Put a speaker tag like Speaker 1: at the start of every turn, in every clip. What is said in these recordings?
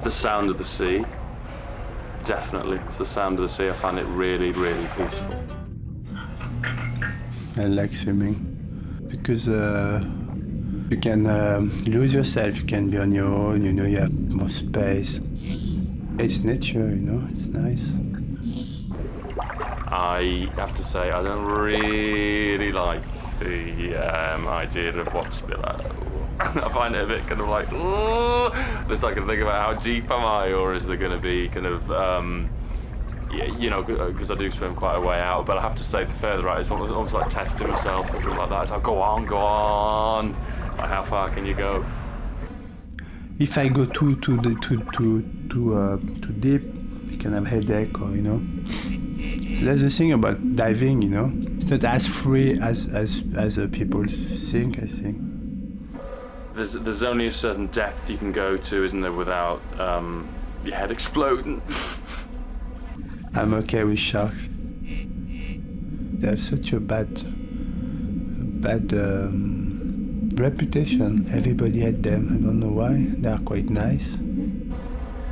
Speaker 1: The sound of the sea. Definitely. It's the sound of the sea. I find it really, really peaceful.
Speaker 2: I like swimming because you can lose yourself. You can be on your own, you know, you have more space. It's nature, you know, it's nice.
Speaker 1: I have to say, I don't really like the idea of what's below. I find it a bit kind of like, oh, it's like I think about how deep am I, or is there going to be kind of, yeah, you know, because I do swim quite a way out, but I have to say the further out, it's almost like testing myself or something like that. It's like, go on. Like, how far can you go?
Speaker 2: If I go too deep, you can have headache, or you know. So that's the thing about diving, you know. It's not as free as people think, I think.
Speaker 1: There's only a certain depth you can go to, isn't there, without your head exploding.
Speaker 2: I'm okay with sharks. They have such a bad reputation. Everybody hates them. I don't know why. They are quite nice.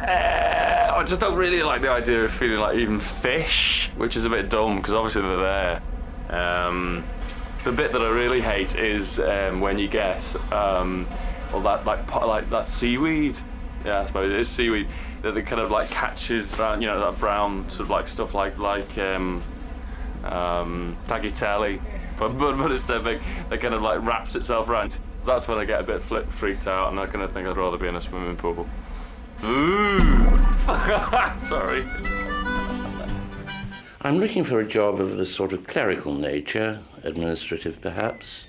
Speaker 1: I just don't really like the idea of feeling like even fish, which is a bit dumb because obviously they're there. The bit that I really hate is when you get all that like that seaweed. Yeah, I suppose it is seaweed that it kind of like catches around, you know, that brown sort of like stuff like tagliatelle, but it's so big that kind of like wraps itself around. That's when I get a bit freaked out, and I kind of think I'd rather be in a swimming pool. Ooh. Sorry.
Speaker 3: I'm looking for a job of a sort of clerical nature, administrative perhaps,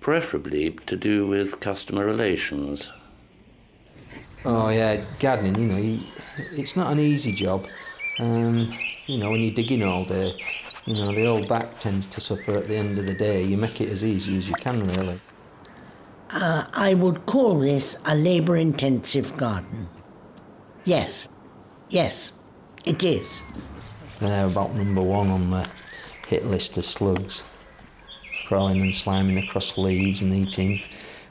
Speaker 3: preferably to do with customer relations.
Speaker 4: Oh yeah, gardening, you know, it's not an easy job. You know, when you're digging all day, you know, the old back tends to suffer at the end of the day. You make it as easy as you can, really.
Speaker 5: I would call this a labour-intensive garden. Yes, it is.
Speaker 4: They're about number one on the hit list of slugs. Crawling and sliming across leaves and eating.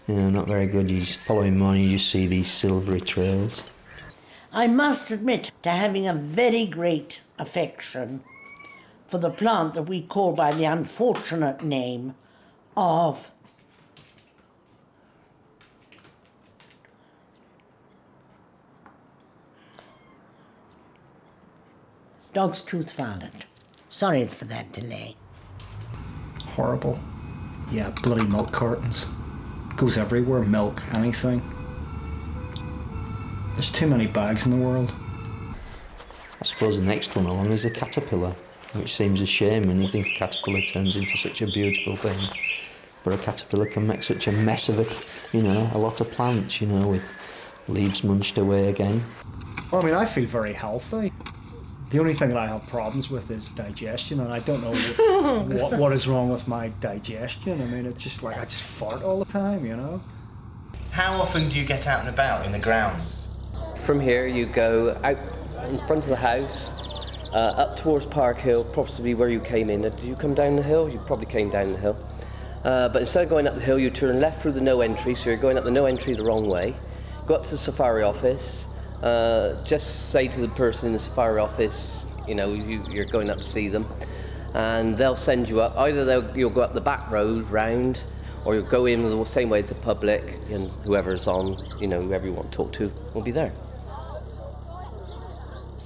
Speaker 4: You know, not very good. You follow him on, you just see these silvery trails.
Speaker 5: I must admit to having a very great affection for the plant that we call by the unfortunate name of Dog's Tooth Violet. Sorry for that delay.
Speaker 6: Horrible. Yeah, bloody milk cartons. Goes everywhere, milk, anything. There's too many bags in the world.
Speaker 4: I suppose the next one along is a caterpillar, which seems a shame when you think a caterpillar turns into such a beautiful thing. But a caterpillar can make such a mess of it, you know, a lot of plants, you know, with leaves munched away again.
Speaker 6: Well, I mean, I feel very healthy. The only thing that I have problems with is digestion, and I don't know what is wrong with my digestion. I mean, it's just like I just fart all the time, you know?
Speaker 7: How often do you get out and about in the grounds?
Speaker 8: From here you go out in front of the house, up towards Park Hill, possibly where you came in. Did you come down the hill? You probably came down the hill. But instead of going up the hill, you turn left through the no entry, so you're going up the no entry the wrong way. Go up to the safari office. Just say to the person in the safari office, you know, you're going up to see them, and they'll send you up. Either you'll go up the back road round, or you'll go in the same way as the public, and whoever's on, you know, whoever you want to talk to will be there.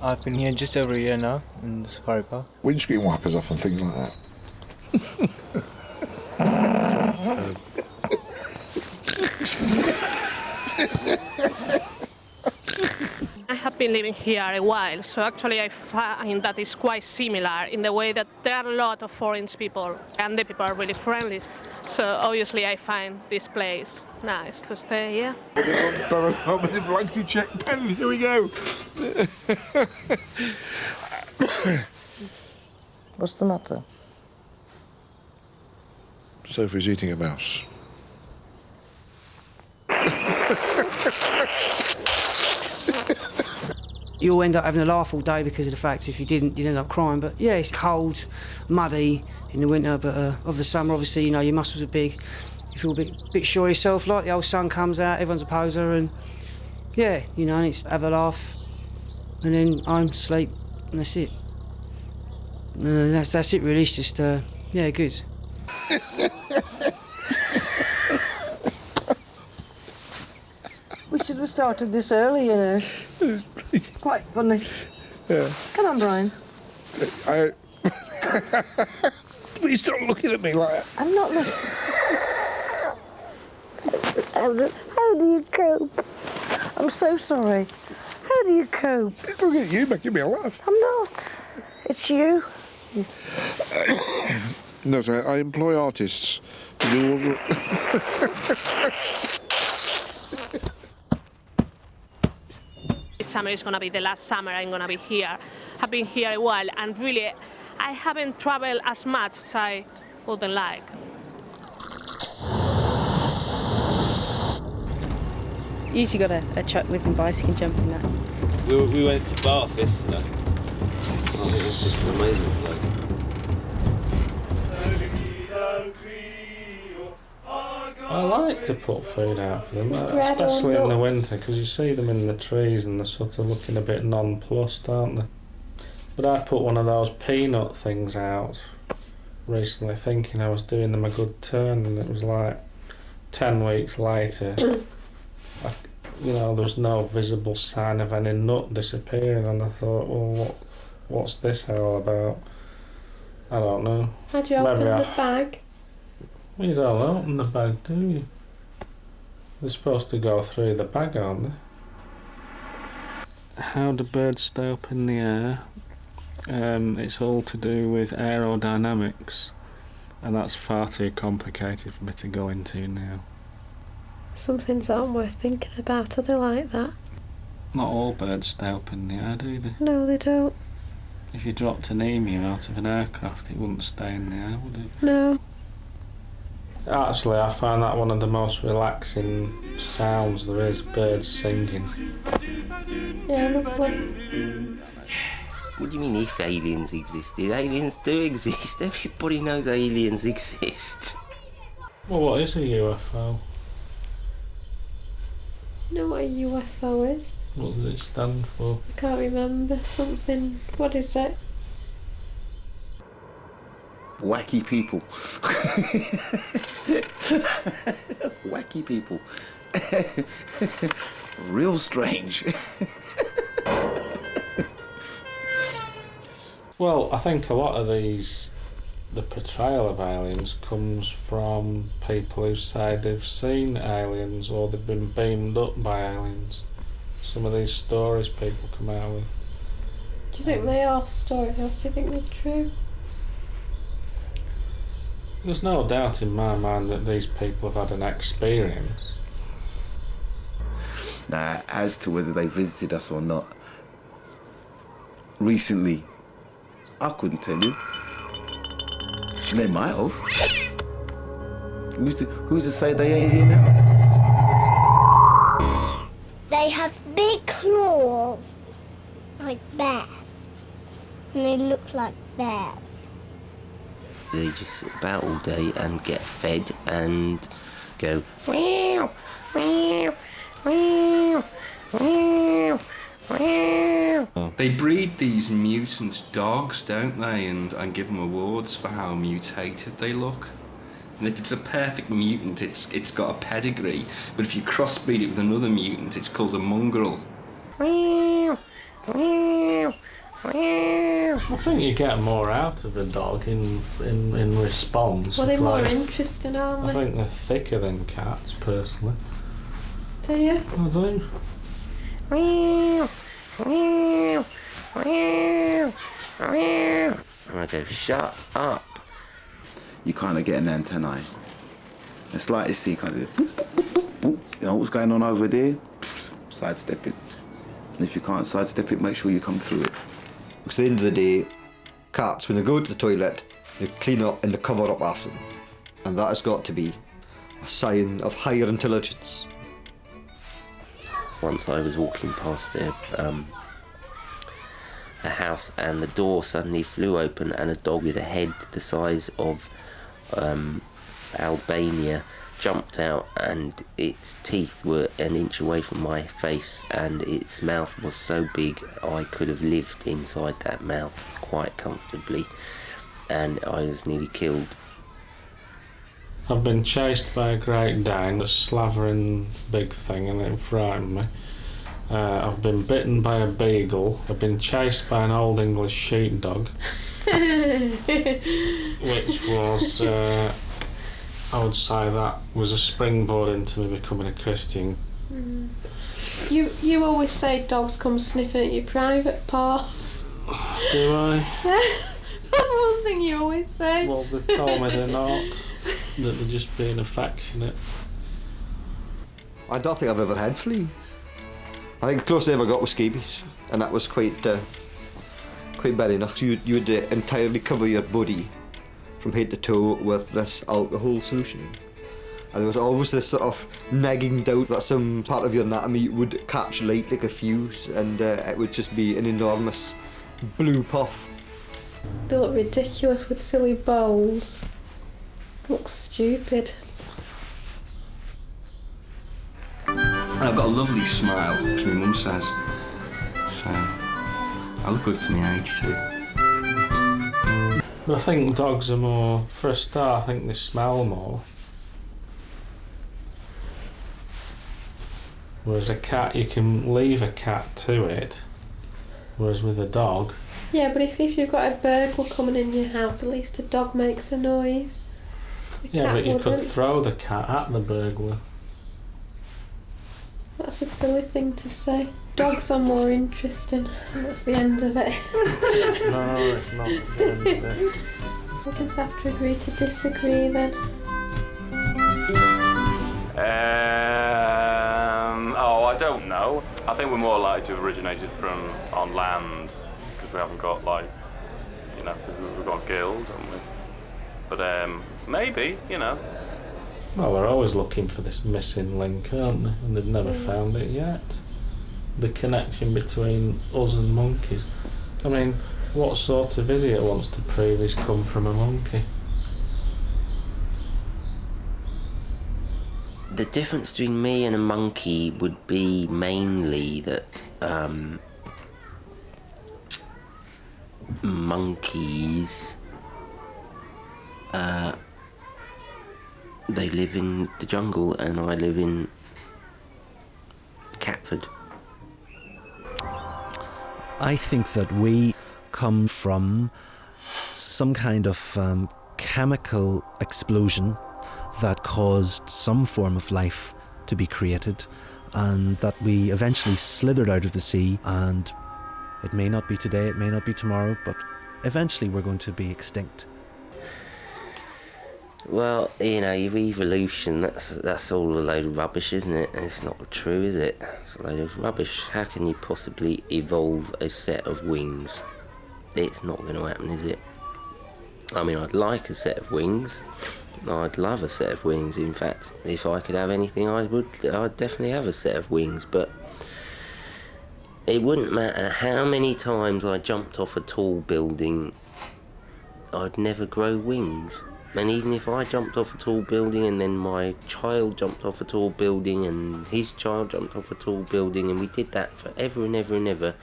Speaker 9: I've been here just over a year now in the safari park.
Speaker 10: Windscreen wipers off and things like that.
Speaker 11: I have been living here a while, so actually I find that it's quite similar in the way that there are a lot of foreign people and the people are really friendly. So obviously I find this place nice to stay here.
Speaker 10: Blank check pen, here we go.
Speaker 12: What's the matter?
Speaker 10: Sophie's eating a mouse.
Speaker 13: You'll end up having a laugh all day because of the fact if you didn't, you'd end up crying. But yeah, it's cold, muddy in the winter, but of the summer, obviously, you know, your muscles are big. You feel a bit sure of yourself, like the old sun comes out, everyone's a poser, and Yeah, you know, and it's have a laugh, and then home, sleep, and that's it. That's it really. It's just yeah, good. We should have started this early, you know. It's quite funny.
Speaker 10: Yeah.
Speaker 13: Come on, Brian.
Speaker 10: Please stop looking at me like that.
Speaker 13: I'm not looking. How do you cope? I'm so sorry. How do you cope?
Speaker 10: Look at you making me laugh.
Speaker 13: I'm not. It's you.
Speaker 10: No, sorry, I employ artists to do all the...
Speaker 11: This summer is going to be the last summer I'm going to be here. I've been here a while, and really, I haven't traveled as much as I would like.
Speaker 12: You usually got a Chuck whizzing bicycle jump in that.
Speaker 14: We went to Bath yesterday. I think it's just an amazing place.
Speaker 15: I like to put food out for them, especially in the winter, because you see them in the trees and they're sort of looking a bit nonplussed, aren't they? But I put one of those peanut things out recently, thinking I was doing them a good turn, and it was like 10 weeks later, there was no visible sign of any nut disappearing, and I thought, well, what's this all about? I don't know.
Speaker 16: How'd you open the bag?
Speaker 15: Well, you don't open the bag, do you? They're supposed to go through the bag, aren't they? How do birds stay up in the air? It's all to do with aerodynamics, and that's far too complicated for me to go into now.
Speaker 16: Some things aren't worth thinking about, are they like that?
Speaker 15: Not all birds stay up in the air, do they?
Speaker 16: No, they don't.
Speaker 15: If you dropped an emu out of an aircraft, it wouldn't stay in the air, would it?
Speaker 16: No.
Speaker 15: Actually, I find that one of the most relaxing sounds there is, birds singing.
Speaker 16: Yeah, lovely.
Speaker 17: What do you mean if aliens existed? Aliens do exist. Everybody knows aliens exist.
Speaker 15: Well, what is a UFO?
Speaker 16: You know what a UFO is?
Speaker 15: What does it stand for?
Speaker 16: I can't remember. Something. What is it?
Speaker 18: Wacky people. Wacky people. Real strange.
Speaker 15: Well, I think a lot of the portrayal of aliens comes from people who say they've seen aliens or they've been beamed up by aliens. Some of these stories people come out with.
Speaker 16: Do you think they are stories, or do you think they're true?
Speaker 15: There's no doubt in my mind that these people have had an experience.
Speaker 18: Now, as to whether they visited us or not, recently, I couldn't tell you. They might have. Who's to say they ain't here now?
Speaker 19: They have big claws, like bears, and they look like bears.
Speaker 17: They just sit about all day and get fed and go meow, meow, meow, meow, meow.
Speaker 20: They breed these mutant dogs, don't they, and give them awards for how mutated they look. And if it's a perfect mutant, it's got a pedigree. But if you crossbreed it with another mutant, it's called a mongrel.
Speaker 15: I think you get more out of a dog in response.
Speaker 16: Well, they're more interesting, aren't they?
Speaker 15: I think they're thicker than cats, personally.
Speaker 16: Do you?
Speaker 15: I do.
Speaker 18: And I go, shut up. You kind of get an antennae. The slightest thing, you kind of do, you know what's going on over there? Sidestep it. And if you can't sidestep it, make sure you come through it.
Speaker 21: Because at the end of the day, cats, when they go to the toilet, they clean up and they cover up after them. And that has got to be a sign of higher intelligence.
Speaker 17: Once I was walking past a house and the door suddenly flew open and a dog with a head the size of Albania jumped out and its teeth were an inch away from my face and its mouth was so big I could have lived inside that mouth quite comfortably, and I was nearly killed.
Speaker 15: I've been chased by a Great Dane, a slavering big thing, and it frightened me. I've been bitten by a beagle. I've been chased by an Old English sheepdog, which was, I would say that was a springboard into me becoming a Christian.
Speaker 16: You always say dogs come sniffing at your private parts.
Speaker 15: Do I?
Speaker 16: That's one thing you always say.
Speaker 15: Well, they told me they're not, that they're just being affectionate.
Speaker 21: I don't think I've ever had fleas. I think the closest I ever got was scabies, and that was quite bad enough. You would entirely cover your body from head to toe with this alcohol solution. And there was always this sort of nagging doubt that some part of your anatomy would catch light like a fuse, and it would just be an enormous blue puff.
Speaker 16: They look ridiculous with silly bowls. They look stupid.
Speaker 20: And I've got a lovely smile, as my mum says. So, I look good for my age too.
Speaker 15: I think dogs are more, for a start, I think they smell more. Whereas a cat, you can leave a cat to it. Whereas with a dog...
Speaker 16: Yeah, but if you've got a burglar coming in your house, at least a dog makes a noise.
Speaker 15: Yeah, but you could throw the cat at the burglar.
Speaker 16: That's a silly thing to say. Dogs are more interesting, and that's the end of it.
Speaker 15: No, it's not the end of it.
Speaker 16: We'll just have to agree to disagree then.
Speaker 1: I don't know. I think we're more likely to have originated from on land, because we haven't got, like, you know, we've got gills, haven't we? But maybe, you know.
Speaker 15: Well, they're always looking for this missing link, aren't they? And they've never found it yet. The connection between us and monkeys. I mean, what sort of idiot wants to prove he's come from a monkey?
Speaker 17: The difference between me and a monkey would be mainly that monkeys, they live in the jungle and I live in Catford.
Speaker 2: I think that we come from some kind of chemical explosion that caused some form of life to be created, and that we eventually slithered out of the sea, and it may not be today, it may not be tomorrow, but eventually we're going to be extinct.
Speaker 17: Well, you know, your evolution, that's all a load of rubbish, isn't it? It's not true, is it? It's a load of rubbish. How can you possibly evolve a set of wings? It's not going to happen, is it? I mean, I'd like a set of wings. I'd love a set of wings. In fact, if I could have anything, I'd definitely have a set of wings, but it wouldn't matter how many times I jumped off a tall building, I'd never grow wings. And even if I jumped off a tall building and then my child jumped off a tall building and his child jumped off a tall building, and we did that forever and ever and ever,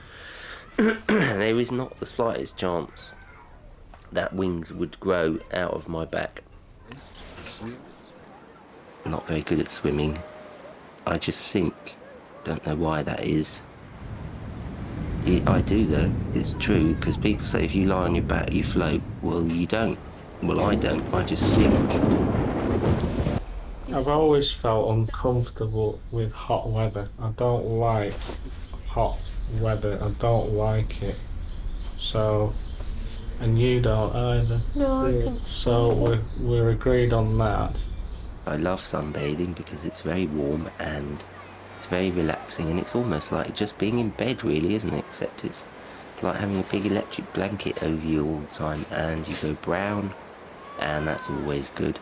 Speaker 17: there is not the slightest chance that wings would grow out of my back. Not very good at swimming. I just sink. Don't know why that is. I do though, it's true, because people say if you lie on your back you float. Well, you don't. Well, I don't, I just sink.
Speaker 15: I've always felt uncomfortable with hot weather. I don't like hot weather, I don't like it. So, and you don't either.
Speaker 16: No, I can't.
Speaker 15: So we're agreed on that.
Speaker 17: I love sunbathing because it's very warm and it's very relaxing, and it's almost like just being in bed, really, isn't it? Except it's like having a big electric blanket over you all the time, and you go brown, and that's always good.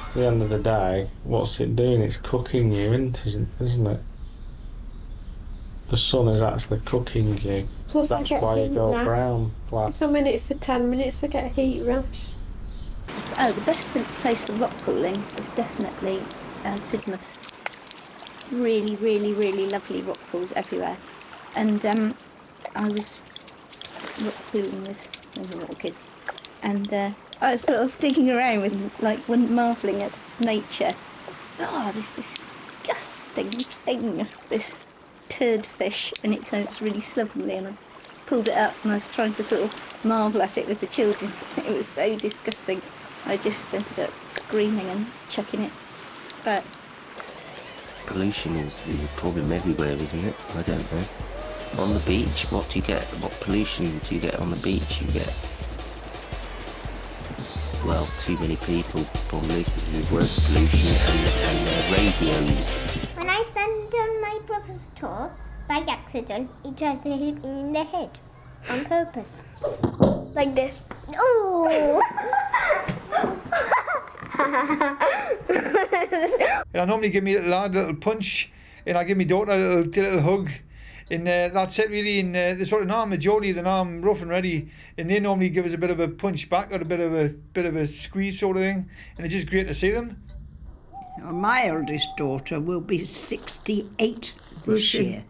Speaker 15: At the end of the day, what's it doing? It's cooking you, isn't it? The sun is actually cooking you.
Speaker 16: Plus
Speaker 15: that's why you go brown. Flat.
Speaker 16: If I'm in it for 10 minutes, I get a heat rash.
Speaker 3: Oh, the best place for rock pooling is definitely Sidmouth. Really, really, really lovely rock pools everywhere. And I was rock pooling with all the little kids. And I was sort of digging around with, like, marvelling at nature. Oh, this disgusting thing, this turd fish, and it was really slovenly, and I pulled it up and I was trying to sort of marvel at it with the children. It was so disgusting. I just ended up screaming and chucking it back.
Speaker 17: Pollution is a problem everywhere, isn't it? I don't know. On the beach, what do you get? What pollution do you get on the beach? You get, well, too many people, probably, with worse pollution, and radios.
Speaker 19: When I stand on my brother's tour, by accident, he tried to hit me in the head. On purpose. Like this. Oh!
Speaker 10: I normally give me a little punch, and I give my daughter a little hug, and that's it really. And the sort of arm of Jodie, the arm rough and ready, and they normally give us a bit of a punch back or a bit of a squeeze sort of thing, and it's just great to see them.
Speaker 22: My eldest daughter will be 68 this year.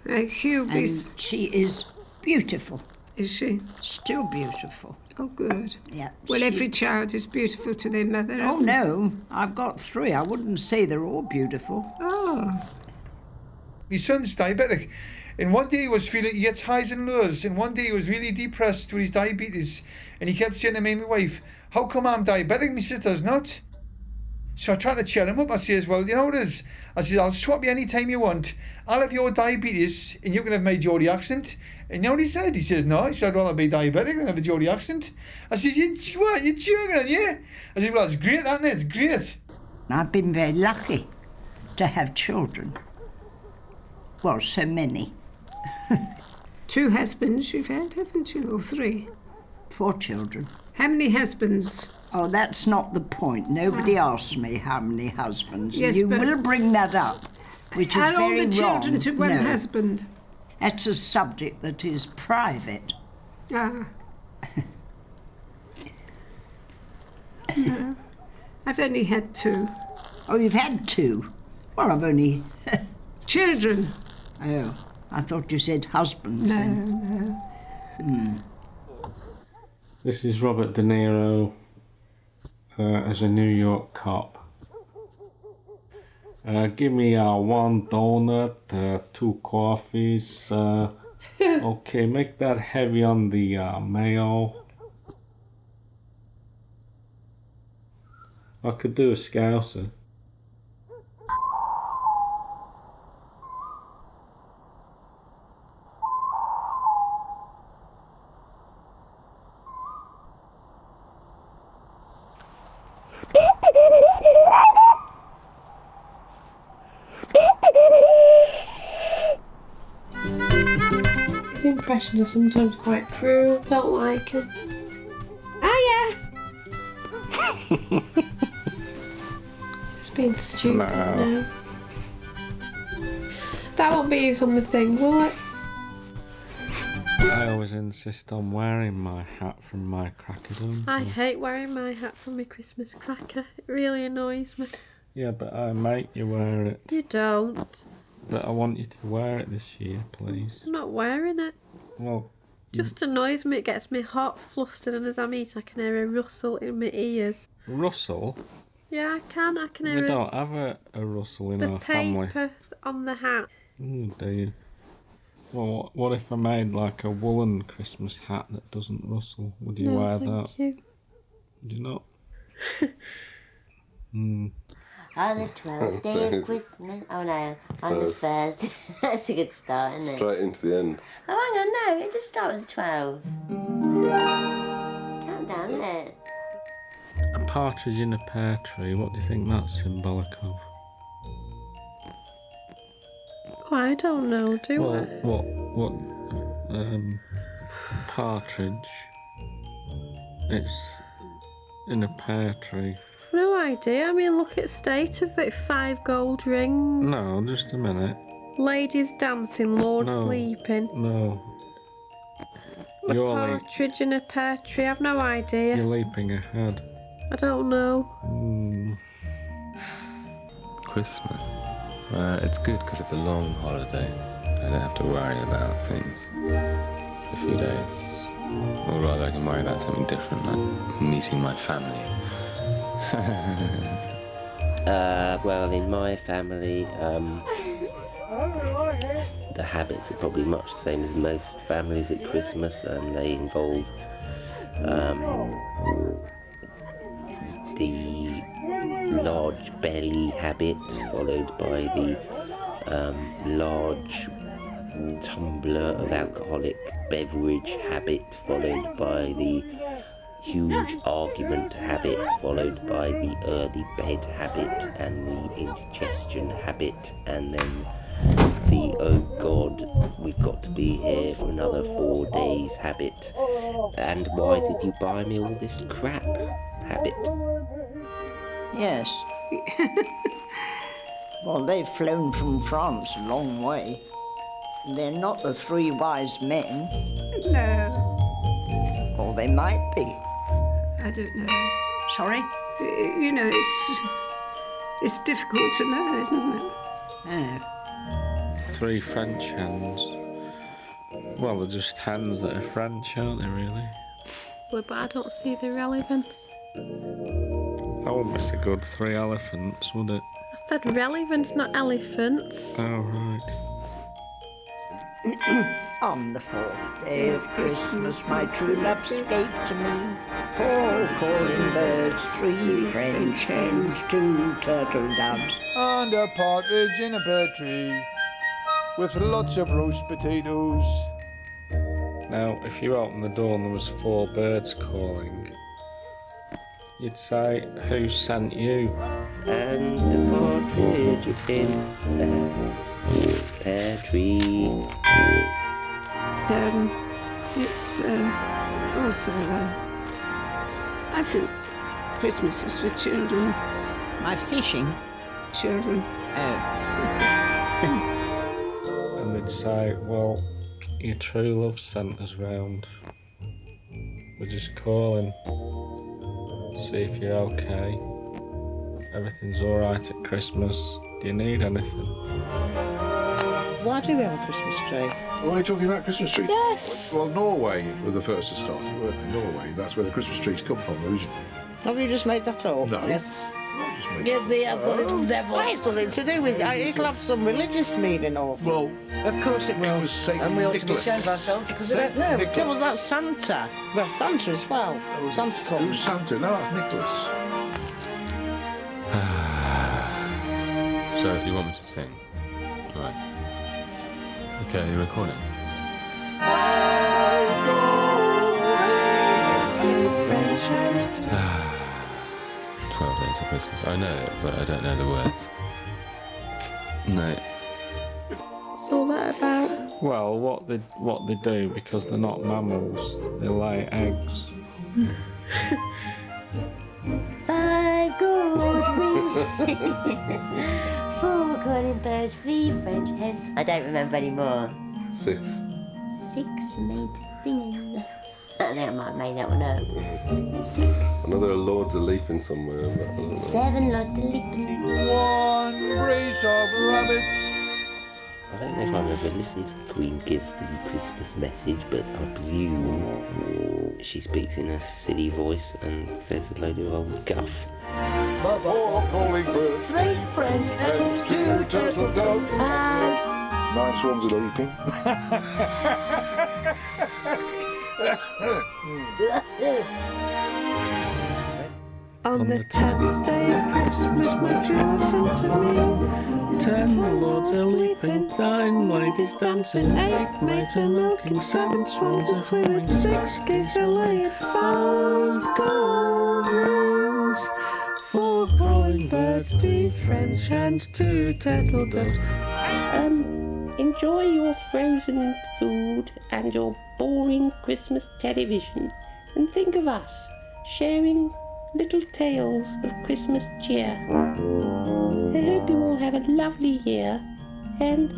Speaker 23: Hubie's.
Speaker 22: And she is beautiful.
Speaker 23: Is she?
Speaker 22: Still beautiful.
Speaker 23: Oh, good.
Speaker 22: Yeah.
Speaker 23: Well, every child is beautiful to their mother.
Speaker 22: Oh, no. I've got 3. I wouldn't say they're all beautiful.
Speaker 23: Oh.
Speaker 10: My son's diabetic, and one day he gets highs and lows, and one day he was really depressed with his diabetes, and he kept saying to me, my wife, how come I'm diabetic? My sister's not. So I tried to cheer him up. I says, well, you know what it is? I says, I'll swap you any time you want. I'll have your diabetes and you can have my Geordie accent. And you know what he said? He says, no, he said, I'd rather be diabetic than have a Geordie accent. I said, you're joking, aren't you? I said, well, it's great, isn't it? It's great.
Speaker 22: I've been very lucky to have children. Well, so many.
Speaker 23: 2 husbands you've had, haven't you? Or 3?
Speaker 22: 4 children.
Speaker 23: How many husbands?
Speaker 22: Oh, that's not the point. Nobody asked me how many husbands.
Speaker 23: Yes,
Speaker 22: you
Speaker 23: but
Speaker 22: will bring that up, which is
Speaker 23: Add all
Speaker 22: very
Speaker 23: the children
Speaker 22: wrong.
Speaker 23: to one
Speaker 22: No.
Speaker 23: husband.
Speaker 22: That's a subject that is private.
Speaker 23: Ah. No. I've only had 2.
Speaker 22: Oh, you've had 2? Well, I've only...
Speaker 23: Children.
Speaker 22: Oh, I thought you said husbands.
Speaker 23: No,
Speaker 22: then.
Speaker 23: no.
Speaker 15: This is Robert De Niro as a New York cop. Give me 1 donut, 2 coffees. Okay, make that heavy on the mayo. I could do a Scouser.
Speaker 16: His impressions are sometimes quite cruel, don't like him. Ah, yeah! Just being stupid now. That won't be used on the thing, will it?
Speaker 15: I always insist on wearing my hat from my crackerdom.
Speaker 16: I hate wearing my hat for my Christmas cracker. It really annoys me.
Speaker 15: Yeah, but I make you wear it.
Speaker 16: You don't.
Speaker 15: But I want you to wear it this year, please.
Speaker 16: I'm not wearing it.
Speaker 15: Well,
Speaker 16: Just annoys me. It gets me hot, flustered, and as I'm eating, I can hear a rustle in my ears.
Speaker 15: Russell?
Speaker 16: Yeah, I can. I can hear
Speaker 15: We don't have a Russell in our family.
Speaker 16: the paper on the hat.
Speaker 15: Oh dear. Well, what if I made like a woolen Christmas hat that doesn't rustle? Would you
Speaker 16: No,
Speaker 15: wear
Speaker 16: thank
Speaker 15: that?
Speaker 16: you.
Speaker 15: Would you not?
Speaker 24: On the 12th day of Christmas. Oh no, on the Thursday. That's a good start, isn't it?
Speaker 25: Straight into the end.
Speaker 24: Oh, hang on, no, it just start with the 12. Count down it.
Speaker 15: A partridge in a pear tree, what do you think that's symbolic of?
Speaker 16: Oh, I don't know, do I?
Speaker 15: What, partridge, it's in a pear tree.
Speaker 16: No idea. I mean, look at the state of it. 5 gold rings.
Speaker 15: No, just a minute.
Speaker 16: Ladies dancing, lords
Speaker 15: No.
Speaker 16: sleeping.
Speaker 15: No.
Speaker 16: A partridge in a pear tree. I've no idea.
Speaker 15: You're leaping ahead.
Speaker 16: I don't know.
Speaker 4: Christmas. It's good because it's a long holiday. I don't have to worry about things for a few days. Or rather, I can worry about something different, like meeting my family.
Speaker 17: Well, in my family, the habits are probably much the same as most families at Christmas, and they involve the large belly habit, followed by the large tumbler of alcoholic beverage habit, followed by the huge argument habit, followed by the early bed habit and the indigestion habit, and then the oh god, we've got to be here for another 4 days habit, and why did you buy me all this crap habit.
Speaker 22: Yes. Well, they've flown from France a long way. They're not the three wise men.
Speaker 23: No.
Speaker 22: Or they might be.
Speaker 23: I don't know.
Speaker 22: Sorry?
Speaker 23: You know, it's difficult to know, isn't it?
Speaker 22: Oh.
Speaker 15: 3 French hens. Well, they're just hens that are French, aren't they, really?
Speaker 16: Well, but I don't see the relevance.
Speaker 15: That wouldn't be so good, 3 elephants, would it?
Speaker 16: I said relevance, not elephants.
Speaker 15: Oh, right.
Speaker 22: On the 4th day of Christmas, my true love gave to me 4 calling birds, 3 French hens, 2 turtle doves,
Speaker 10: And a partridge in a pear tree, with lots of roast potatoes.
Speaker 15: Now, if you opened the door and there was 4 birds calling, you'd say, who sent you?
Speaker 17: And a partridge in a pear tree.
Speaker 23: It's also, I think Christmas is for children.
Speaker 22: my fishing.
Speaker 23: Children.
Speaker 15: And they'd say, well, your true love sent us round. We're just calling. See if you're okay. Everything's alright at Christmas. Do you need anything?
Speaker 22: Why do we have a Christmas tree?
Speaker 5: Why are you talking about Christmas trees?
Speaker 22: Yes.
Speaker 5: Well, Norway were the first to start it, weren't they? Norway, that's where the Christmas trees come from originally.
Speaker 22: Have you just made that up?
Speaker 5: No.
Speaker 22: Yes.
Speaker 5: Just made
Speaker 22: Yes, he has the little devil. Why, it's nothing to do with it. It'll have some religious meaning also.
Speaker 5: Well,
Speaker 22: of course it will.
Speaker 5: was Saint
Speaker 22: And we ought to be
Speaker 5: Nicholas.
Speaker 22: ashamed of ourselves because we
Speaker 5: Saint
Speaker 22: don't know.
Speaker 5: Nicholas.
Speaker 22: Yeah, well, that's Santa. Well, Santa as well. Santa comes.
Speaker 5: Who's Santa? No, that's Nicholas.
Speaker 4: So, you want me to sing? Right. Okay, you're recording. 12 days of Christmas. I know it, but I don't know the words. No.
Speaker 16: What's all that about?
Speaker 15: Well, what they do, because they're not mammals, they lay eggs.
Speaker 24: 5 gold rings, 4 calling birds, 3 French hens. I don't remember any more.
Speaker 6: 6.
Speaker 24: 6 made singing. I think I might have made that one up. 6.
Speaker 6: I know there are loads of leaping somewhere, but I don't know.
Speaker 24: 7 lots of leaping.
Speaker 10: 1 brace of rabbits.
Speaker 17: I don't know if I've ever listened to the Queen give the Christmas message, but I presume she speaks in a silly voice and says a load of old guff.
Speaker 5: 4 calling birds,
Speaker 24: 3 French hens, 2 turtle doves, and
Speaker 5: 9 swans are leaping.
Speaker 16: On the 10th day of Christmas, my true love sent to me 10 lords a leaping, 9 ladies dancing, 8 maids a milking, 7 swans a swimming, 6 geese a laying, 5 gold rings, 4 calling birds, 3 French hens, 2 turtle doves.
Speaker 17: Enjoy your frozen food and your boring Christmas television, and think of us sharing little tales of Christmas cheer. I hope you all have a lovely year, and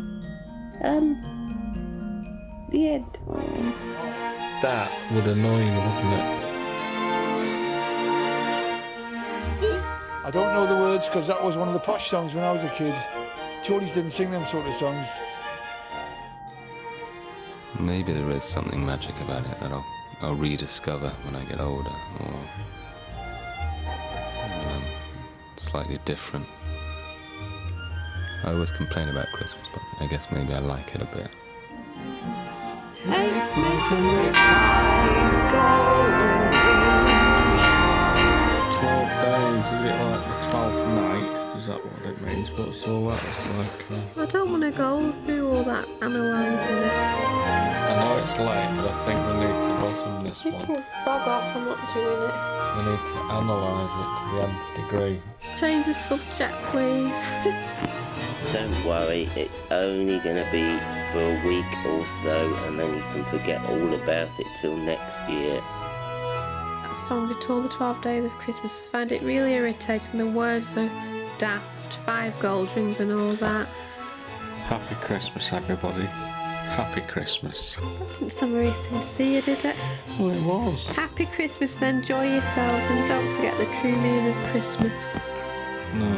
Speaker 17: the end.
Speaker 15: That would annoy me, wouldn't it?
Speaker 10: I don't know the words because that was one of the posh songs when I was a kid. Geordies didn't sing them sort of songs.
Speaker 4: Maybe there is something magic about it that I'll rediscover when I get older, or when I'm slightly different. I always complain about Christmas, but I guess maybe I like it a bit.
Speaker 15: 12 days, is it like the 12th night? Is that what it means? What's all that? It's like...
Speaker 23: I don't want to go through all that analysing it.
Speaker 15: I know it's late, but I think we need to bottom this
Speaker 23: You
Speaker 15: one.
Speaker 23: can bog off, I'm not doing it.
Speaker 15: We need to analyse it to the nth degree.
Speaker 23: Change the subject, please.
Speaker 17: Don't worry, it's only going to be for a week or so, and then you can forget all about it till next year.
Speaker 23: That song at all the 12 days of Christmas, I find it really irritating. The words are daft, 5 gold rings and all that.
Speaker 15: Happy Christmas, everybody. Happy Christmas.
Speaker 23: I don't think it's very sincere, did it?
Speaker 15: Well, it was.
Speaker 23: Happy Christmas, and enjoy yourselves, and don't forget the true meaning of Christmas.
Speaker 15: No.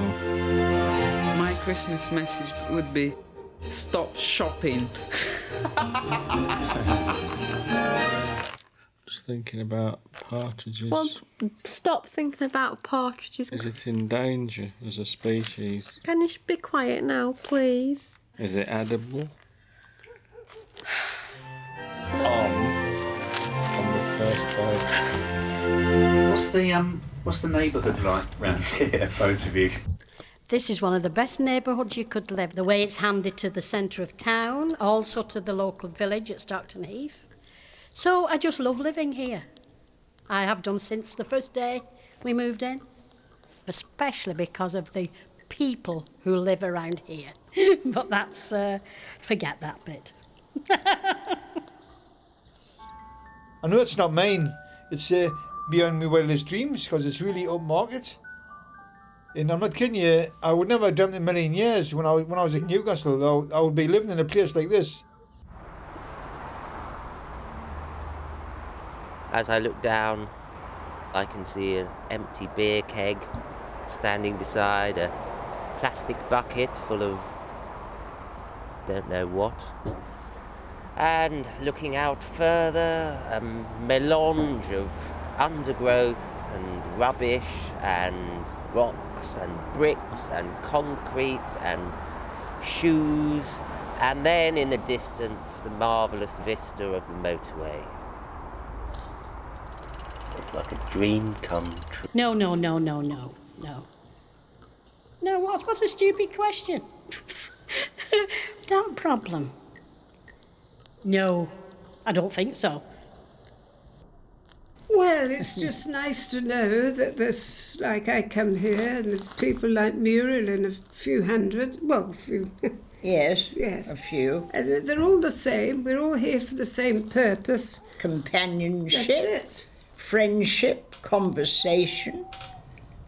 Speaker 7: My Christmas message would be, stop shopping.
Speaker 15: Just thinking about partridges.
Speaker 23: Well, stop thinking about partridges.
Speaker 15: Is it in danger as a species?
Speaker 23: Can you be quiet now, please?
Speaker 15: Is it edible? On the first day.
Speaker 8: What's the neighbourhood like round here, both of you?
Speaker 9: This is one of the best neighbourhoods you could live. The way it's handed to the centre of town, also to the local village at Stockton Heath. So I just love living here. I have done since the first day we moved in, especially because of the people who live around here. But that's, forget that bit.
Speaker 10: I know it's not mine. It's beyond my wildest dreams because it's really upmarket. And I'm not kidding you, I would never have dreamt in a million years when I was in Newcastle, I would be living in a place like this.
Speaker 17: As I look down, I can see an empty beer keg standing beside a plastic bucket full of don't know what. And looking out further, a melange of undergrowth and rubbish and rocks and bricks and concrete and shoes, and then in the distance the marvellous vista of the motorway. It's like a dream come true.
Speaker 9: No. No, what's a stupid question? Damn problem. No, I don't think so.
Speaker 23: Well, it's just nice to know that there's, like, I come here and there's people like Muriel and a few hundred, well, a few.
Speaker 22: Yes,
Speaker 23: yes,
Speaker 22: a few.
Speaker 23: And they're all the same. We're all here for the same purpose.
Speaker 22: Companionship.
Speaker 23: That's it.
Speaker 22: Friendship, conversation.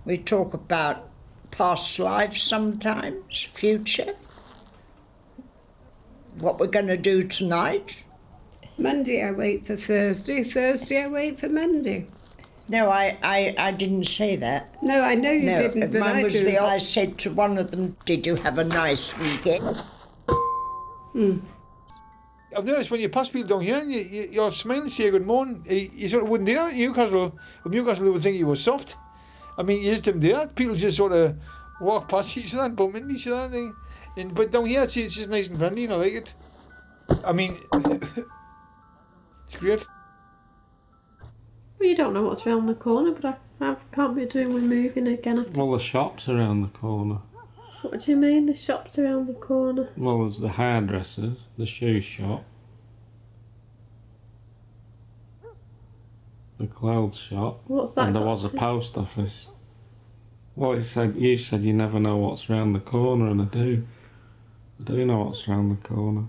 Speaker 22: We talk about past lives sometimes, future. What we're going to do tonight.
Speaker 23: Monday I wait for Thursday, Thursday I wait for Monday.
Speaker 22: No, I didn't say that.
Speaker 23: No, I know you didn't, but
Speaker 22: mine
Speaker 23: I
Speaker 22: was
Speaker 23: do.
Speaker 22: I said to one of them, did you have a nice weekend?
Speaker 10: I've noticed when you pass people down here and you're smiling to say good morning, you sort of wouldn't do that in Newcastle. In Newcastle, they would think you were soft. I mean, you just didn't do that. People just sort of walk past each other and bump into each other. But down here, it's just nice and friendly and I like it. I mean, it's great.
Speaker 23: Well, you don't know what's around the corner, but I can't be doing with moving again.
Speaker 15: Well, the shop's around the corner.
Speaker 23: What do you mean, the shop's around the corner?
Speaker 15: Well, there's the hairdressers, the shoe shop, the clothes shop,
Speaker 23: What's that
Speaker 15: and there
Speaker 23: got
Speaker 15: was a
Speaker 23: to-
Speaker 15: post office. Well, you said you never know what's round the corner, and I do. I do know what's round the corner.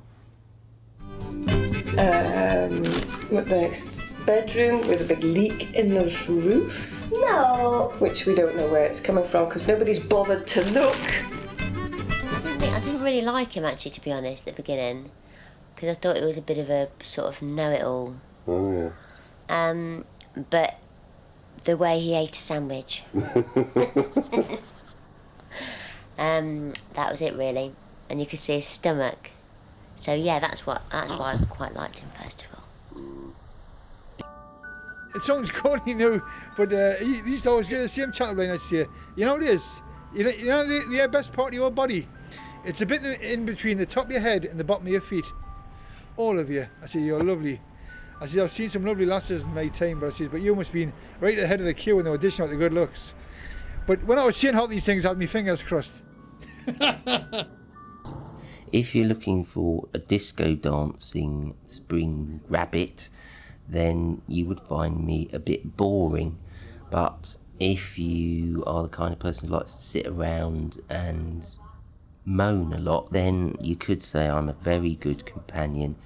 Speaker 23: What next? Bedroom with a big leak in the roof.
Speaker 24: No.
Speaker 23: Which we don't know where it's coming from because nobody's bothered to look.
Speaker 24: I didn't really like him, actually, to be honest, at the beginning. Because I thought it was a bit of a sort of know-it-all.
Speaker 6: Oh, yeah.
Speaker 24: But The way he ate a sandwich. That was it really, and you could see his stomach. So yeah, that's why I quite liked him first of all.
Speaker 10: It sounds corny now, but he used to always get the same chat line I say. You know what it is? You know the best part of your body? It's a bit in between the top of your head and the bottom of your feet. All of you. I say, you're lovely. I said, I've seen some lovely lasses in my time, but I said, but you must have been right ahead of the queue in the audition with the good looks. But when I was saying how these things, I had my fingers crossed.
Speaker 17: If you're looking for a disco dancing spring rabbit, then you would find me a bit boring. But if you are the kind of person who likes to sit around and moan a lot, then you could say I'm a very good companion.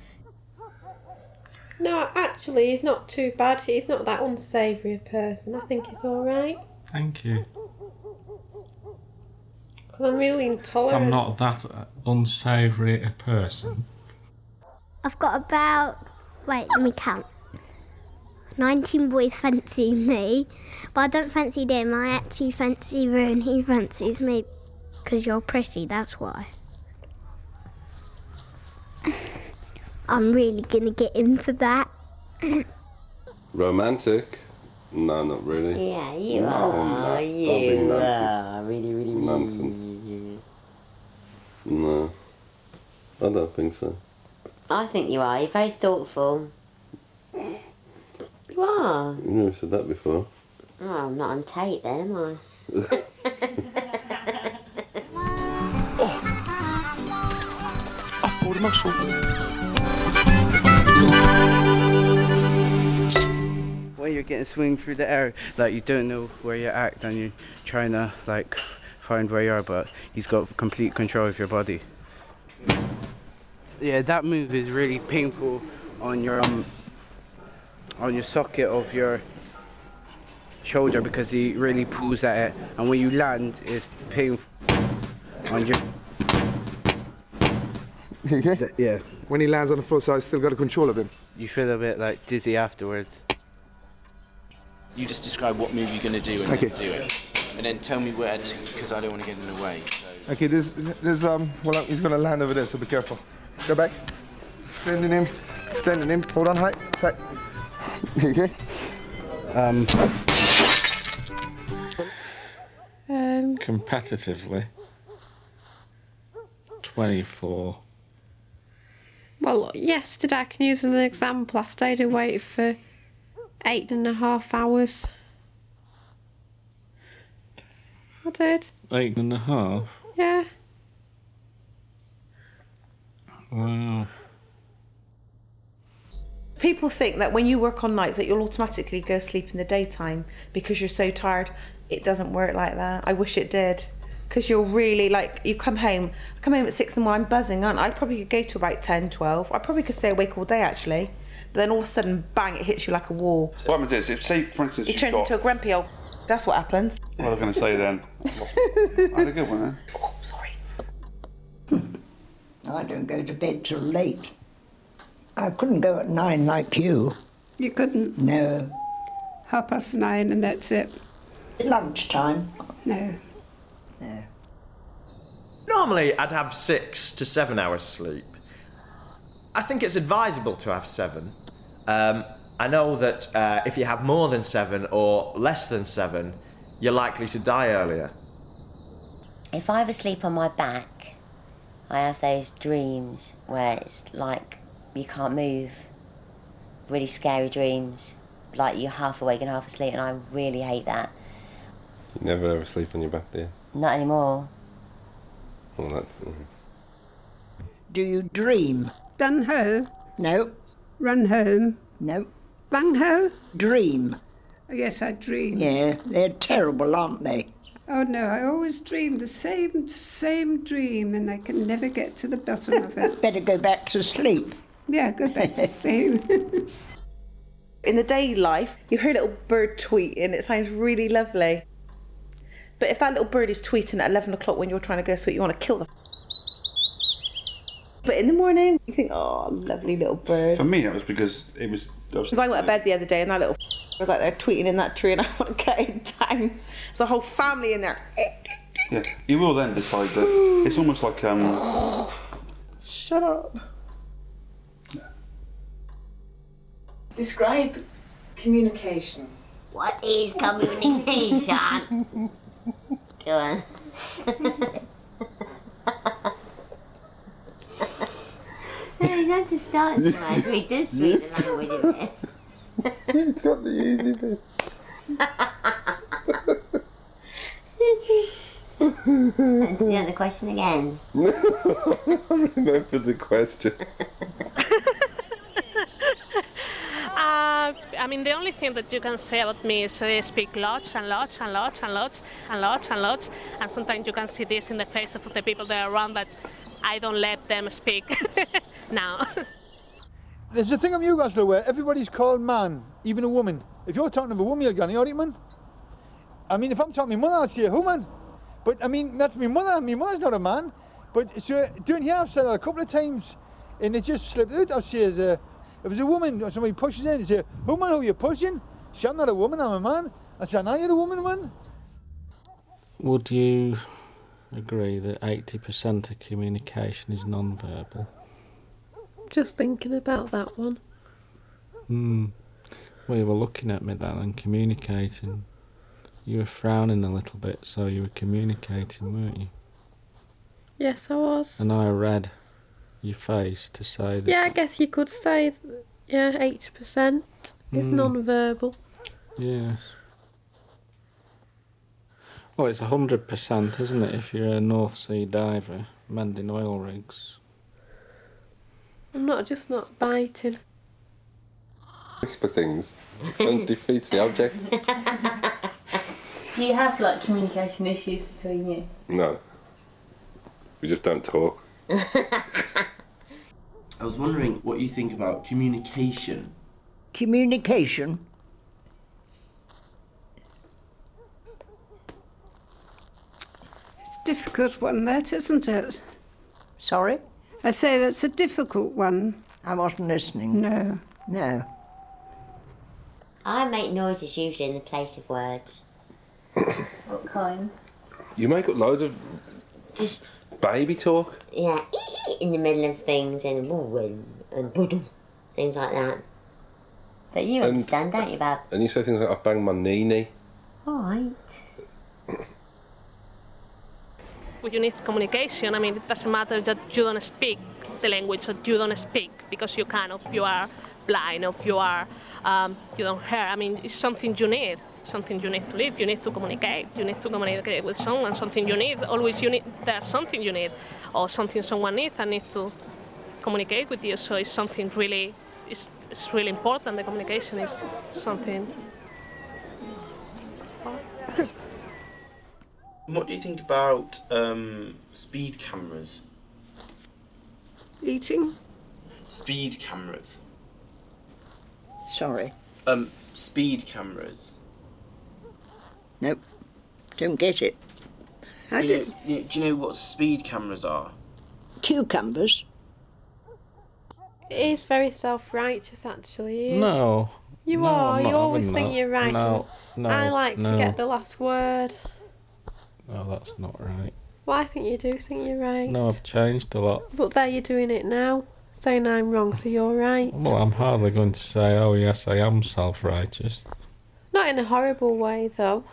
Speaker 23: No, actually, he's not too bad. He's not that unsavoury a person. I think he's all right.
Speaker 15: Thank you.
Speaker 23: I'm really intolerant.
Speaker 15: I'm not that unsavoury a person.
Speaker 19: I've got about, wait, let me count. 19 boys fancy me, but I don't fancy them. I actually fancy you and he fancies me because you're pretty, that's why. I'm really gonna get in for that.
Speaker 6: Romantic? No, not really.
Speaker 24: Yeah, you
Speaker 6: No,
Speaker 24: are. You are. Really, really,
Speaker 6: Nonsense. No, I don't think so.
Speaker 24: I think you are. You're very thoughtful. You are.
Speaker 6: You never said that before.
Speaker 24: Oh, I'm not on Tate then, am I?
Speaker 11: I pulled a muscle.
Speaker 12: When you're getting swinged through the air, like you don't know where you're at and you're trying to like find where you are, but he's got complete control of your body. Yeah, that move is really painful on your socket of your shoulder because he really pulls at it, and when you land, it's painful on your.
Speaker 11: Okay.
Speaker 12: Yeah.
Speaker 11: When he lands on the floor, so I still got control of him.
Speaker 12: You feel a bit like dizzy afterwards.
Speaker 13: You just describe what move you're going to do and then do it, and then tell me where to, because I don't want to get in the way. So.
Speaker 11: Okay, there's well, he's gonna land over there, so be careful. Go back. Extending him. Hold on, tight. Okay.
Speaker 15: Competitively, 24.
Speaker 23: Well, yesterday I can use as an example. I stayed awake for 8.5 hours. I did.
Speaker 15: 8.5?
Speaker 23: Yeah.
Speaker 15: Wow.
Speaker 14: People think that when you work on nights that you'll automatically go sleep in the daytime because you're so tired. It doesn't work like that. I wish it did. Because you're really like, you come home at 6 in the morning, I'm buzzing, aren't I? I probably could go to about 10, 12. I probably could stay awake all day actually. But then all of a sudden, bang, it hits you like a wall.
Speaker 8: What happens is, if say, for instance,
Speaker 14: It turns into a grumpy old. That's what happens.
Speaker 8: What was I going to say then? I had a good one then.
Speaker 14: Oh, sorry.
Speaker 22: I don't go to bed till late. I couldn't go at 9 like you.
Speaker 16: You couldn't?
Speaker 22: No.
Speaker 16: 9:30 and that's it.
Speaker 22: Lunchtime?
Speaker 16: No.
Speaker 22: No.
Speaker 25: Normally, I'd have 6 to 7 hours sleep. I think it's advisable to have 7. I know that if you have more than 7 or less than 7, you're likely to die earlier.
Speaker 24: If I ever sleep on my back, I have those dreams where it's like you can't move. Really scary dreams. Like you're half awake and half asleep, and I really hate that.
Speaker 6: You never ever sleep on your back, do you?
Speaker 24: Not anymore.
Speaker 6: Well, that's...
Speaker 22: Do you dream?
Speaker 16: Done ho?
Speaker 22: No.
Speaker 16: Run home?
Speaker 22: No.
Speaker 16: Bang ho?
Speaker 22: Dream?
Speaker 16: Yes, I dream.
Speaker 22: Yeah, they're terrible, aren't they?
Speaker 16: Oh no, I always dream the same dream and I can never get to the bottom of it.
Speaker 22: Better go back to sleep.
Speaker 16: Yeah, go back to sleep.
Speaker 14: In the day life, you hear a little bird tweet and it sounds really lovely. But if that little bird is tweeting at 11 o'clock when you're trying to go to sleep, you want to kill them. But in the morning, you think, oh, lovely little bird.
Speaker 8: For me, that was because it was...
Speaker 14: Because I went to bed the other day and that little I was like, they're tweeting in that tree and I want to cut it down. There's a whole family in there.
Speaker 1: Yeah, you will then decide that it's almost like
Speaker 14: Shut up.
Speaker 2: Describe communication.
Speaker 24: What is communication? Go on. You have to start somewhere so he does speak the language of it.
Speaker 6: You've got the easy bit.
Speaker 24: And the other question again.
Speaker 6: I remember the question.
Speaker 18: I mean, the only thing that you can say about me is I speak lots and lots and lots and lots and lots and lots, and sometimes you can see this in the faces of the people that are around that I don't let them speak now.
Speaker 10: There's a thing in Newcastle where everybody's called man, even a woman. If you're talking to a woman, you're going, alright, man? I mean, if I'm talking to my mother, I'll say, who, man? But, I mean, that's my mother. My mother's not a man. But, so, doing here, I've said it a couple of times, and it just slipped out. I'll say, if it's a woman or somebody pushes in, they say, who, man, who are you pushing? Say, I'm not a woman, I'm a man. I say, now you're a woman, man.
Speaker 15: Would you agree that 80% of communication is non-verbal?
Speaker 23: Just thinking about that one.
Speaker 15: Well, you were looking at me then and communicating. You were frowning a little bit, so you were communicating, weren't you?
Speaker 23: Yes, I was.
Speaker 15: And I read your face to say that...
Speaker 23: Yeah, I guess you could say, 80% is non-verbal.
Speaker 15: Yes. Well, it's 100%, isn't it, if you're a North Sea diver mending oil rigs?
Speaker 23: I'm just not biting.
Speaker 6: Whisper things and defeats the object.
Speaker 2: Do you have like communication issues between you?
Speaker 6: No. We just don't talk.
Speaker 13: I was wondering what you think about communication.
Speaker 22: Communication?
Speaker 2: It's a difficult one, that, isn't it?
Speaker 22: Sorry?
Speaker 2: I say that's a difficult one.
Speaker 22: I wasn't listening.
Speaker 2: No.
Speaker 22: No.
Speaker 24: I make noises usually in the place of words.
Speaker 2: What kind?
Speaker 6: You make up loads of
Speaker 24: Just
Speaker 6: baby talk.
Speaker 24: yeah, in the middle of things and things like that. But you
Speaker 6: And-
Speaker 24: understand, don't you, Bab?
Speaker 6: And you say things like, I banged my knee.
Speaker 24: All right.
Speaker 18: When you need communication, I mean, it doesn't matter that you don't speak the language or you don't speak because you are blind or you don't hear. I mean, it's something you need to live. You need to communicate. You need to communicate with someone. Something you need. Always there's something you need or something someone needs and needs to communicate with you. So it's something really, it's really important. The communication is something.
Speaker 13: What do you think about speed cameras?
Speaker 2: Eating?
Speaker 13: Speed cameras.
Speaker 22: Sorry.
Speaker 13: Speed cameras.
Speaker 22: Nope. Don't get it. I
Speaker 13: Do
Speaker 22: do.
Speaker 13: you know what speed cameras are?
Speaker 22: Cucumbers.
Speaker 23: It is very self-righteous, actually. It is.
Speaker 15: No.
Speaker 23: You
Speaker 15: No,
Speaker 23: are.
Speaker 15: I'm
Speaker 23: You
Speaker 15: not
Speaker 23: always
Speaker 15: having
Speaker 23: think
Speaker 15: that.
Speaker 23: you're right.
Speaker 15: No,
Speaker 23: I like to get the last word.
Speaker 15: No, that's not right.
Speaker 23: Well, I think you do think you're right.
Speaker 15: No, I've changed a lot.
Speaker 23: But there you're doing it now, saying I'm wrong, so you're right.
Speaker 15: Well, I'm hardly going to say, oh yes, I am self-righteous.
Speaker 23: Not in a horrible way, though.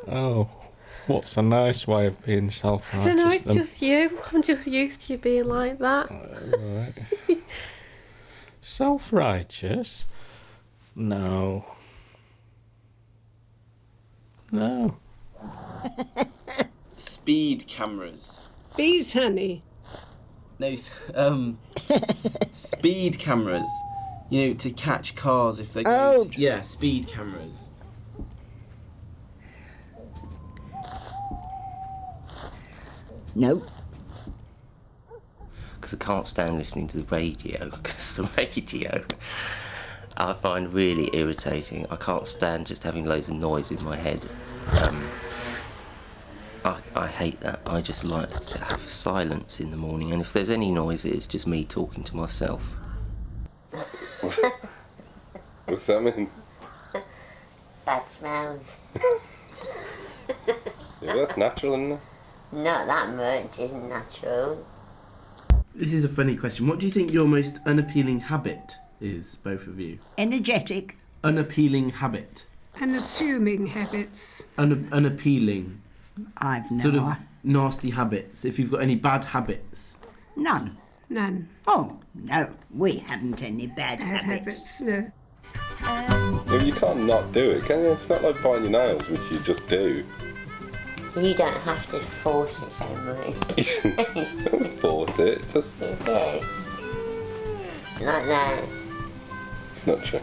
Speaker 15: Oh, what's a nice way of being
Speaker 23: I
Speaker 15: self-righteous?
Speaker 23: don't know, it's
Speaker 15: then?
Speaker 23: just you. I'm just used to you being like that.
Speaker 15: Right. Self-righteous? No. No.
Speaker 13: Speed cameras.
Speaker 2: Bees, honey.
Speaker 13: No, speed cameras. You know, to catch cars if they go.
Speaker 22: Oh.
Speaker 13: Yeah, speed cameras.
Speaker 22: No.
Speaker 17: Because I can't stand listening to the radio, because the radio I find really irritating. I can't stand just having loads of noise in my head. I hate that. I just like to have silence in the morning, and if there's any noise, it's just me talking to myself.
Speaker 6: What's that mean?
Speaker 24: bad smells.
Speaker 6: Yeah, that's natural, isn't it?
Speaker 24: Not that much isn't natural.
Speaker 3: This is a funny question. What do you think your most unappealing habit is, both of you?
Speaker 22: Energetic.
Speaker 3: Unappealing habit.
Speaker 2: Unassuming habits.
Speaker 3: Unappealing.
Speaker 22: I've no
Speaker 3: Sort of
Speaker 22: idea.
Speaker 3: nasty habits. If you've got any bad habits.
Speaker 22: None.
Speaker 2: None.
Speaker 22: Oh, no, we haven't any bad habits.
Speaker 2: No.
Speaker 6: Yeah, you can't not do it, can you? It's not like biting your nails, which you just do.
Speaker 24: You don't have to force it so much.
Speaker 6: Don't force it, just...
Speaker 24: You do. Like that.
Speaker 6: It's not true.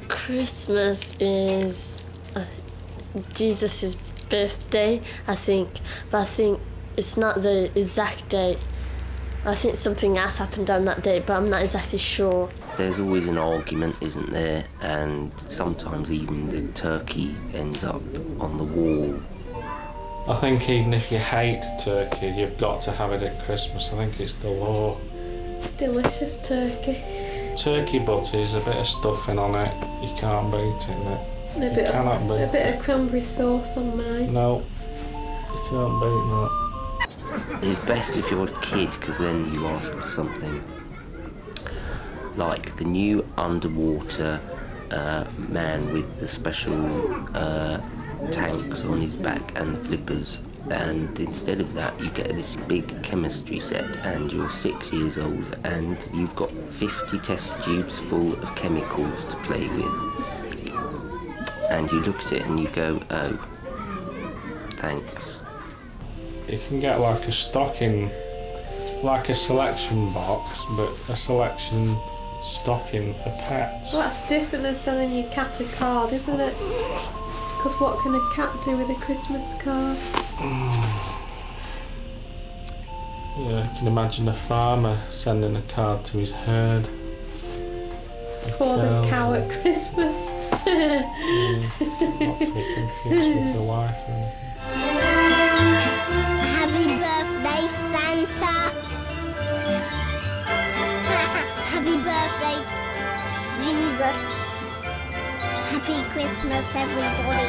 Speaker 4: Christmas is Jesus' birthday, I think, but I think it's not the exact date. I think something else happened on that day, but I'm not exactly sure.
Speaker 17: There's always an argument, isn't there? And sometimes even the turkey ends up on the wall.
Speaker 15: I think even if you hate turkey, you've got to have it at Christmas. I think it's the law.
Speaker 23: Delicious turkey.
Speaker 15: Turkey butties, a bit of stuffing on it, you can't beat it, innit?
Speaker 23: And a
Speaker 15: You
Speaker 23: bit
Speaker 15: cannot
Speaker 23: of,
Speaker 15: beat
Speaker 23: a bit
Speaker 15: it.
Speaker 23: of cranberry sauce on mine.
Speaker 15: No, you can't beat that.
Speaker 17: It's best if you're a kid, because then you ask for something. Like the new underwater man with the special tanks on his back and the flippers. And instead of that, you get this big chemistry set, and you're 6 years old, and you've got 50 test tubes full of chemicals to play with. And you look at it and you go, oh, thanks.
Speaker 15: You can get like a stocking, like a selection box, but a selection stocking for pets.
Speaker 23: Well, that's different than selling your cat a card, isn't it? Because what can a cat do with a Christmas card?
Speaker 15: Yeah, I can imagine a farmer sending a card to his herd.
Speaker 23: For the cow at Christmas.
Speaker 15: Not to be confused with the wife or anything.
Speaker 19: Happy birthday, Santa. Happy birthday, Jesus. Happy Christmas, everybody.